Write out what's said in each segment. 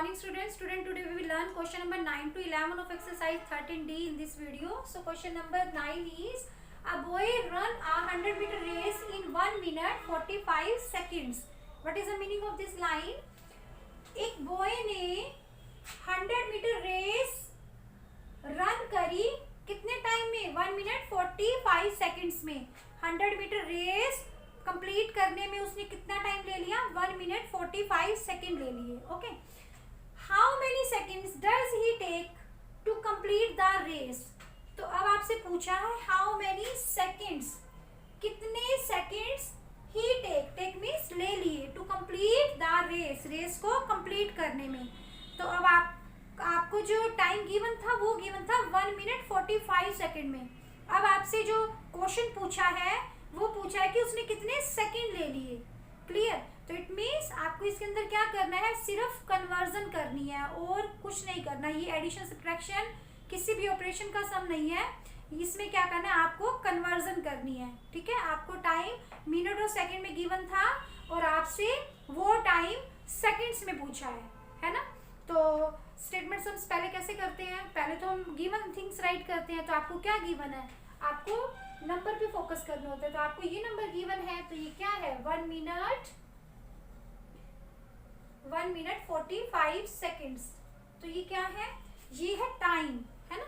morning students. Today we will learn question number 9 to 11 of exercise 13D in this video. So question number 9 is a boy run a 100-meter race in 1 minute 45 seconds. What is the meaning of this line? एक boy ने 100-meter race run करी कितने time में? 1 minute 45 seconds में. 100-meter race complete करने में उसने कितना टाइम ले लिया? 1 minute 45 सेकेंड ले लिए. Okay, how many seconds does he take to complete the race? तो अब आपसे पूछा है हाउ मेनी सेकेंड्स, कितने सेकेंड्स ही टेक मीन्स ले लिए to complete the race, race को कंप्लीट करने में. तो अब आपको जो टाइम गिवन था वो गिवन था 1 minute 45 सेकेंड में. अब आपसे जो क्वेश्चन पूछा है वो पूछा है कि उसने कितने सेकंड ले लिए. क्लियर? तो इट मीन्स आपको इसके अंदर क्या करना है? सिर्फ कन्वर्जन करनी है और कुछ नहीं करना. ये एडिशन सब्ट्रैक्शन किसी भी ऑपरेशन का सम नहीं है. इसमें क्या करना है? आपको कन्वर्जन करनी है. ठीक है, आपको टाइम मिनट और सेकंड में गिवन था और आपसे वो टाइम सेकंड्स में पूछा है ना. तो स्टेटमेंट सम्स पहले कैसे करते हैं? पहले तो हम गिवन थिंग्स राइट करते हैं. तो आपको क्या गिवन है? आपको नंबर पे फोकस करना होता है. तो आपको ये नंबर गिवन है तो ये क्या है? 1 minute 45 सेकेंड्स. तो ये क्या है? ये है टाइम, है ना.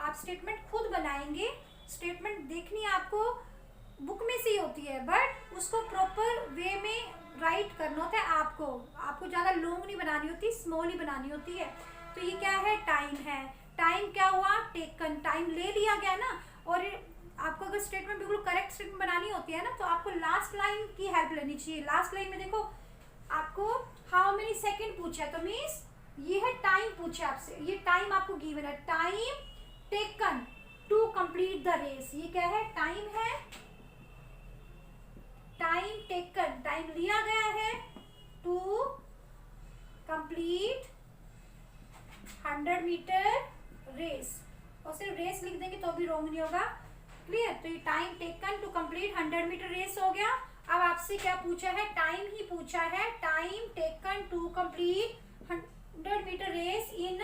आप स्टेटमेंट खुद बनाएंगे. स्टेटमेंट देखनी आपको बुक में से ही होती है बट उसको प्रॉपर वे में राइट करना होता है. आपको ज़्यादा लॉन्ग नहीं बनानी होती, स्मॉल ही बनानी होती है. तो ये क्या है? टाइम है. टाइम क्या हुआ? टेकन, टाइम ले लिया गया ना. और आपको अगर स्टेटमेंट बिल्कुल करेक्ट स्टेटमेंट बनानी होती है ना तो आपको लास्ट लाइन की हेल्प लेनी चाहिए. लास्ट लाइन में देखो आपको हाउ मेनी सेकेंड पूछा है तो मीन्स ये है टाइम पूछा आपसे. ये टाइम आपको गिवन है. Time taken to complete the race. ये क्या है? टाइम है. टाइम टेकन, टाइम लिया गया है टू कंप्लीट 100 मीटर रेस. और सिर्फ रेस लिख देंगे तो भी रॉन्ग नहीं होगा. क्लियर? तो ये time taken to complete 100 metre race हो गया. अब आपसे क्या पूछा है? टाइम ही पूछा है. Time taken to complete 100 metre race in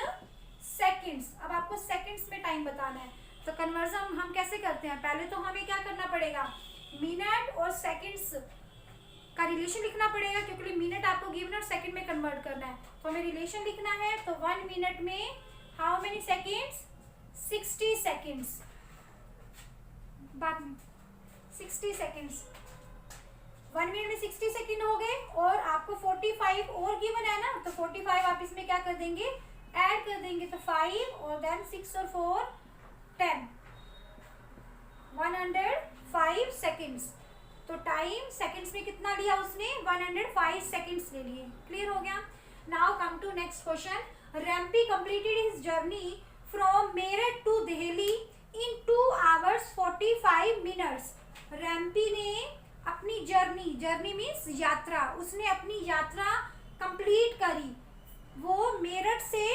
seconds. अब आपको सेकंड्स में टाइम बताना है. तो कन्वर्जन हम कैसे करते हैं? पहले तो हमें क्या करना पड़ेगा? मिनट और सेकंड्स का रिलेशन लिखना पड़ेगा क्योंकि मिनट आपको गिवन और सेकंड में कन्वर्ट करना है. तो हमें रिलेशन लिखना है. तो 1 मिनट में हाउ मेनी सेकेंड्स? 60 सेकेंड्स. बाद में 60 सेकेंड्स. 1 मिनट में 60 सेकेंड हो गए और आपको 45 और गिवन है ना. तो 45 आप इसमें क्या कर देंगे? ऐड कर देंगे. तो 5 और देन 6 और 4 10. 105 सेकेंड्स. तो टाइम सेकेंड्स में कितना लिया उसने? 105 सेकेंड्स ले लिए. क्लियर हो गया? Now come to next question. Rampi completed his journey from Meerut to Delhi in 2 hours 45 minutes. Rampi ने अपनी जर्नी मीन्स यात्रा, उसने अपनी यात्रा कंप्लीट करी. वो मेरठ से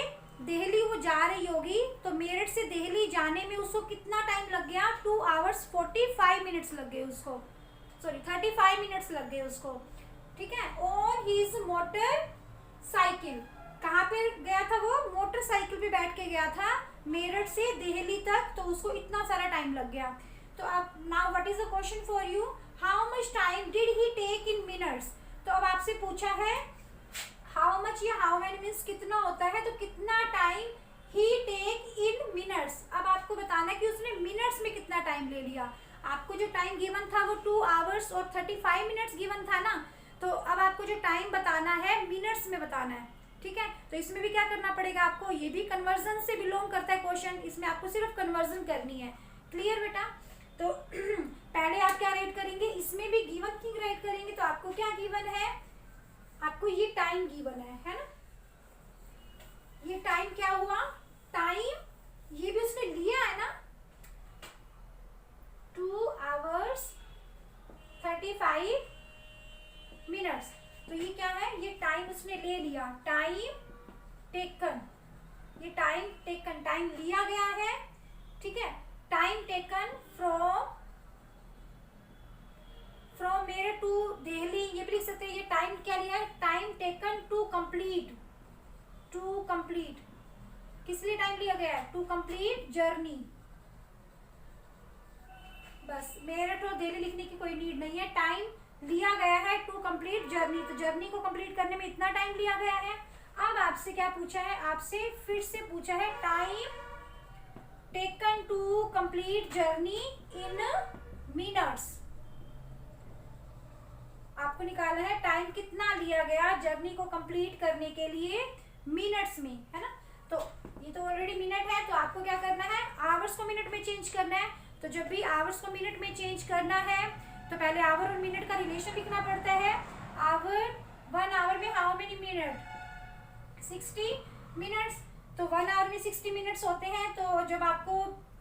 दिल्ली वो जा रही होगी तो मेरठ से दिल्ली जाने में उसको कितना टाइम लग गया? 2 hours 45 minutes लग गए उसको. सॉरी 35 minutes लग गए उसको. ठीक है. On his motor cycle. कहाँ पे गया था वो? मोटरसाइकिल पे बैठ के गया था मेरठ से दिल्ली तक. तो उसको इतना सारा टाइम लग गया. तो अब now what is the question for you? How much time did he take in minutes? तो अब आपसे पूछा है हाउ मच या हाउ मेनी मीन्स कितना होता है. तो कितना time he take in minutes. अब आपको बताना है कि उसने मिनट्स में कितना टाइम ले लिया. आपको जो टाइम गिवन था वो 2 hours और 35 minutes गिवन था ना. तो अब आपको जो टाइम बताना है मिनट्स में बताना है. ठीक है. तो इसमें भी क्या करना पड़ेगा आपको? ये भी कन्वर्जन से बिलोंग करता है क्वेश्चन. इसमें आपको सिर्फ कन्वर्जन करनी है. क्लियर बेटा? तो पहले आप क्या राइट करेंगे? इसमें भी गिवन थिंग राइट करेंगे. तो आपको क्या गिवन है? आपको ये टाइम गिवन है ना. ये टाइम क्या हुआ? टाइम ये भी उसने लिया है ना. 2 hours 35 minutes. तो ये क्या है? ये टाइम उसने ले लिया. टाइम टेकन, ये टाइम टेकन, टाइम लिया गया है. ठीक है. Time taken from Meerut to Delhi. ये भी लिख सकते हैं. ये टाइम क्या लिया है? टाइम टेकन टू कंप्लीट 100 किस लिए टाइम लिया गया है? To complete journey. बस मेरठ और दिल्ली लिखने की कोई नीड नहीं है, टाइम लिया गया है टू कंप्लीट जर्नी, तो जर्नी को कंप्लीट करने में इतना टाइम लिया गया है। अब आपसे क्या पूछा है? आपसे फिर से पूछा है time taken to complete journey in minutes. आपको निकालना है टाइम कितना लिया गया जर्नी को कंप्लीट करने के लिए मिनट्स में, है ना। तो ये तो ऑलरेडी मिनट है, तो आपको क्या करना है? आवर्स को मिनट में चेंज करना है। तो जब भी आवर्स को मिनट में चेंज करना है तो पहले आवर और मिनट का रिलेशन लिखना पड़ता है। आवर, 1 आवर में हाउ मेनी मिनट? 60 मिनट्स। तो 1 आवर में 60 मिनट्स होते हैं। तो जब आपको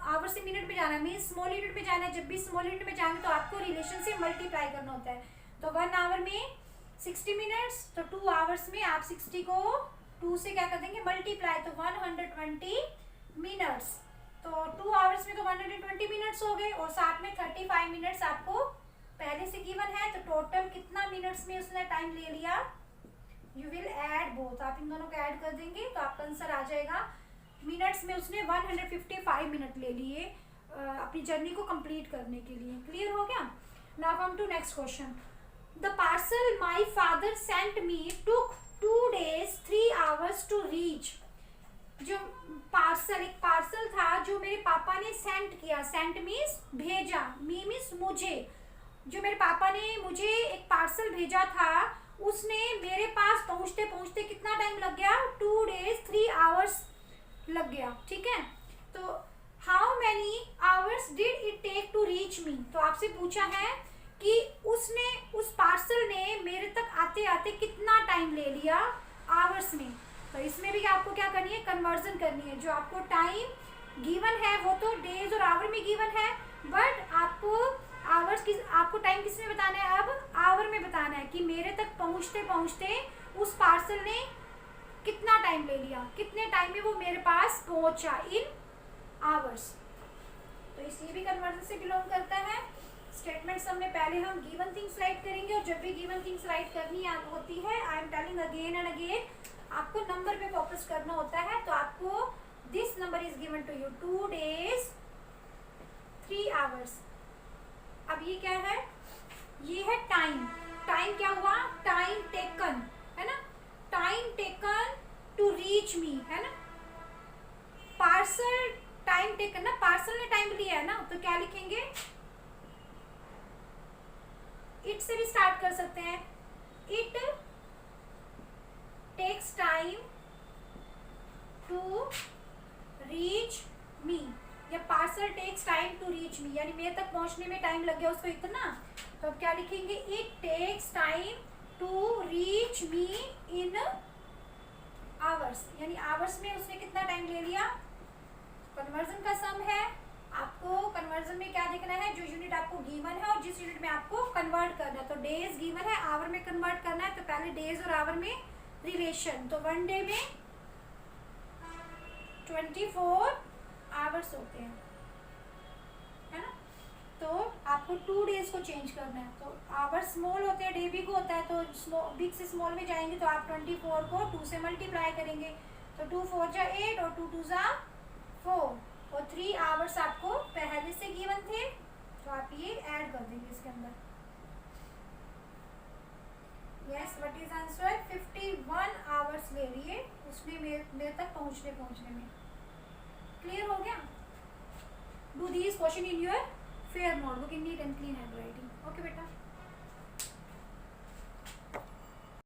आवर से मिनट में जाना है, मीन स्मॉल यूनिट में जाना है, जब भी स्मॉल यूनिट में जाना है तो आपको रिलेशन से मल्टीप्लाई करना होता है। तो 1 आवर में 60 मिनट्स, तो 2 आवर्स में आप 60 को 2 से क्या कर देंगे? मल्टीप्लाई, तो 120 मिनट्स। तो 2 आवर्स में तो 120 मिनट्स हो गए, और साथ में 35 मिनट्स आपको पहले से गिवन है। तो टोटल कितना मिनट्स में उसने टाइम ले लिया? यू विल ऐड बोथ, आप इन दोनों को ऐड कर देंगे तो आपका आंसर आ जाएगा। मिनट्स में उसने 155 मिनट ले लिए अपनी जर्नी को कंप्लीट करने के लिए। क्लियर हो गया? Now come to next question. The parcel my father sent me took 2 days 3 hours to reach. जो पार्सल, एक पार्सल था जो मेरे पापा ने सेंड किया, सेंट मीन्स भेजा, मी मीन्स मुझे, जो मेरे पापा ने मुझे एक पार्सल भेजा था उसने मेरे पास पहुंचते पहुंचते कितना टाइम लग गया? 2 days 3 hours लग गया। ठीक है, तो how many hours did it take to reach me. तो आपसे पूछा है कि उसने, उस पार्सल ने मेरे तक आते आते कितना टाइम ले लिया आवर्स में। तो इसमें भी आपको क्या करनी है? कन्वर्जन करनी है। जो आपको टाइम गिवन है वो तो डेज और आवर में गिवन है, बट आपको आवर्स की, आपको टाइम किस में बताना है? अब आवर में बताना है कि मेरे तक पहुंचते पहुंचते उस पार्सल ने कितना टाइम ले लिया, कितने टाइम में वो मेरे पास पहुंचा इन आवर्स। तो इसलिए भी कन्वर्जन से बिलोंग करता है। स्टेटमेंट सब में पहले हम गिवन थिंग्स राइट करेंगे, और जब भी गिवन थिंग्स राइट करनी होती है, I am telling again and again, आपको नंबर पे फोकस करना होता है। तो आपको this number is given to you 2 days 3 hours। अब ये क्या है? ये है टाइम। टाइम क्या हुआ? टाइम टेकन, है ना, time taken to reach me, है ना। पार्सल टाइम टेकन ना, पार्सल ने टाइम लिया है ना, तो क्या लिखेंगे? इट से भी स्टार्ट कर सकते हैं। It takes time to reach me, या parcel takes time to reach me, यानी मेरे तक पहुंचने में टाइम लग गया उसको इतना। तो अब क्या लिखेंगे? It takes time to reach me in hours, यानी आवर्स में उसने कितना टाइम ले लिया। कन्वर्जन का सम है। आपको कन्वर्जन में क्या देखना है? जो यूनिट आपको गिवन है और जिस यूनिट में आपको कन्वर्ट करना है। तो डेज गिवन है, आवर में कन्वर्ट करना है, तो पहले डेज और आवर में रिलेशन। तो 1 day में 24 आवर्स होते हैं, है ना। तो आपको 2 days को चेंज करना है। तो आवर स्मॉल होते हैं, डे बिग होता है, तो बिग से स्मॉल में जाएंगे तो आप 24 को 2 से मल्टीप्लाई करेंगे। तो 2 4 जा 8 और 2 2 जा 4, और 3 आवर्स आपको पहले से गिवन थे, तो आप ये ऐड कर देंगे इसके अंदर। Yes, what is answer? 51 hours ले लिए उसने मेरे तक पहुंचने में। क्लियर हो गया? Do this question in your fair notebook in neat and clean hand writing. Okay बेटा।